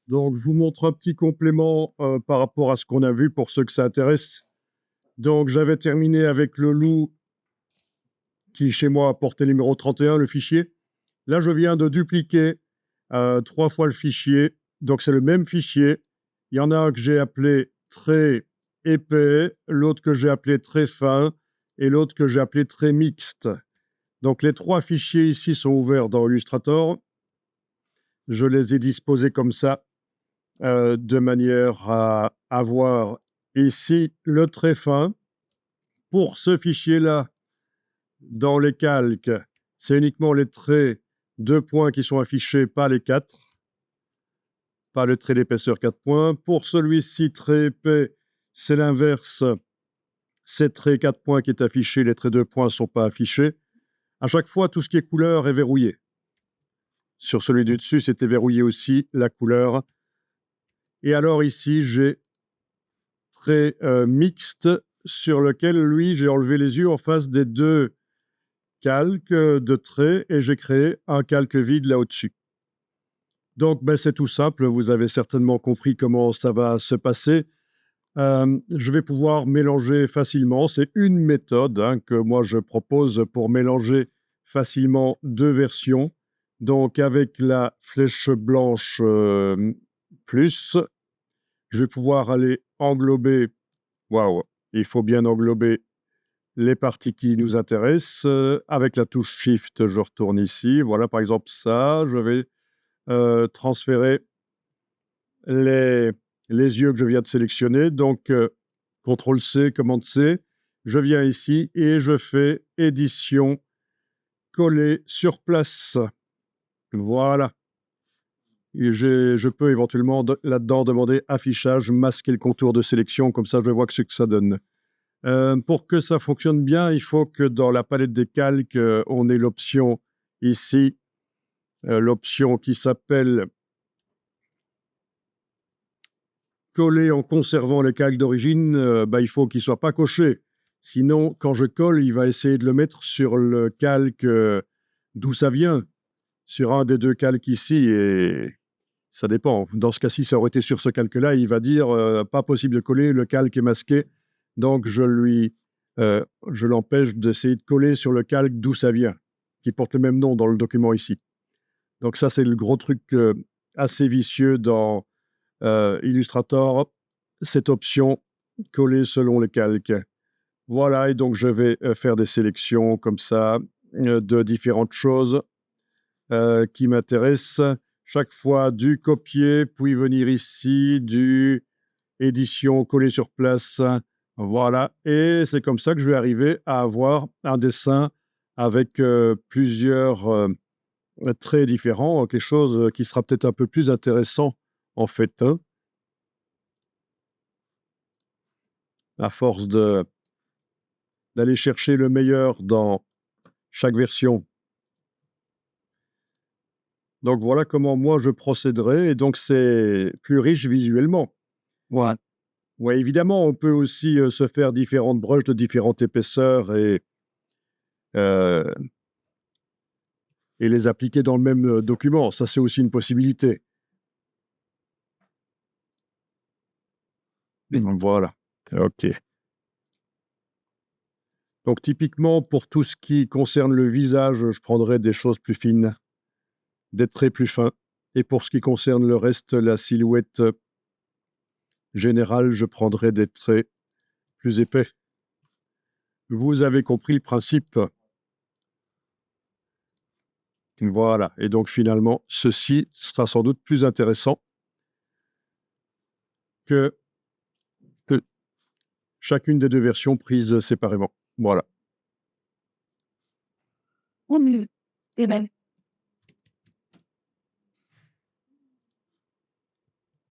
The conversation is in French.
Donc, je vous montre un petit complément par rapport à ce qu'on a vu pour ceux que ça intéresse. Donc, j'avais terminé avec le loup qui, chez moi, portait le numéro 31, le fichier. Là, je viens de dupliquer 3 fois le fichier. Donc, c'est le même fichier. Il y en a un que j'ai appelé très épais, l'autre que j'ai appelé très fin et l'autre que j'ai appelé très mixte. Donc, les 3 fichiers ici sont ouverts dans Illustrator. Je les ai disposés comme ça, de manière à avoir ici le très fin. Pour ce fichier-là, dans les calques, c'est uniquement les traits 2 points qui sont affichés, pas les 4. Pas le trait d'épaisseur 4 points. Pour celui-ci, très épais, c'est l'inverse. C'est trait 4 points qui est affiché, les traits 2 points ne sont pas affichés. À chaque fois, tout ce qui est couleur est verrouillé. Sur celui du dessus, c'était verrouillé aussi, la couleur. Et alors ici, j'ai trait mixte sur lequel, lui, j'ai enlevé les yeux en face des 2 calques de traits et j'ai créé un calque vide là au-dessus. Donc, ben, c'est tout simple. Vous avez certainement compris comment ça va se passer. Je vais pouvoir mélanger facilement. C'est une méthode que moi je propose pour mélanger facilement 2 versions. Donc, avec la flèche blanche plus, je vais pouvoir aller englober. Waouh, il faut bien englober les parties qui nous intéressent. Avec la touche Shift, je retourne ici. Voilà, par exemple, ça. Je vais transférer les yeux que je viens de sélectionner. Donc, CTRL-C, commande-C. Je viens ici et je fais édition, coller sur place. Voilà. Et je peux éventuellement là-dedans demander affichage, masquer le contour de sélection, comme ça je vois ce que ça donne. Pour que ça fonctionne bien, il faut que dans la palette des calques, on ait l'option ici, l'option qui s'appelle coller en conservant les calques d'origine. Il faut qu'il ne soit pas coché. Sinon, quand je colle, il va essayer de le mettre sur le calque d'où ça vient, sur un des 2 calques ici, et ça dépend. Dans ce cas-ci, ça aurait été sur ce calque-là, il va dire pas possible de coller, le calque est masqué. Donc, je l'empêche d'essayer de coller sur le calque d'où ça vient, qui porte le même nom dans le document ici. Donc ça, c'est le gros truc assez vicieux dans Illustrator, cette option coller selon le calque. Voilà, et donc je vais faire des sélections comme ça de différentes choses qui m'intéressent. Chaque fois du copier, puis venir ici, du édition, coller sur place. Voilà, et c'est comme ça que je vais arriver à avoir un dessin avec plusieurs traits différents, quelque chose qui sera peut-être un peu plus intéressant en fait, hein, à force d'aller chercher le meilleur dans chaque version. Donc voilà comment moi je procéderai, et donc c'est plus riche visuellement. Ouais. Ouais, évidemment, on peut aussi se faire différentes brushes de différentes épaisseurs euh, et les appliquer dans le même document. Ça, c'est aussi une possibilité. Donc voilà. OK. Donc typiquement, pour tout ce qui concerne le visage, je prendrai des choses plus fines, des traits plus fins. Et pour ce qui concerne le reste, la silhouette générale, je prendrai des traits plus épais. Vous avez compris le principe. Voilà. Et donc finalement, ceci sera sans doute plus intéressant que chacune des 2 versions prises séparément. Voilà. Oui, c'est vrai.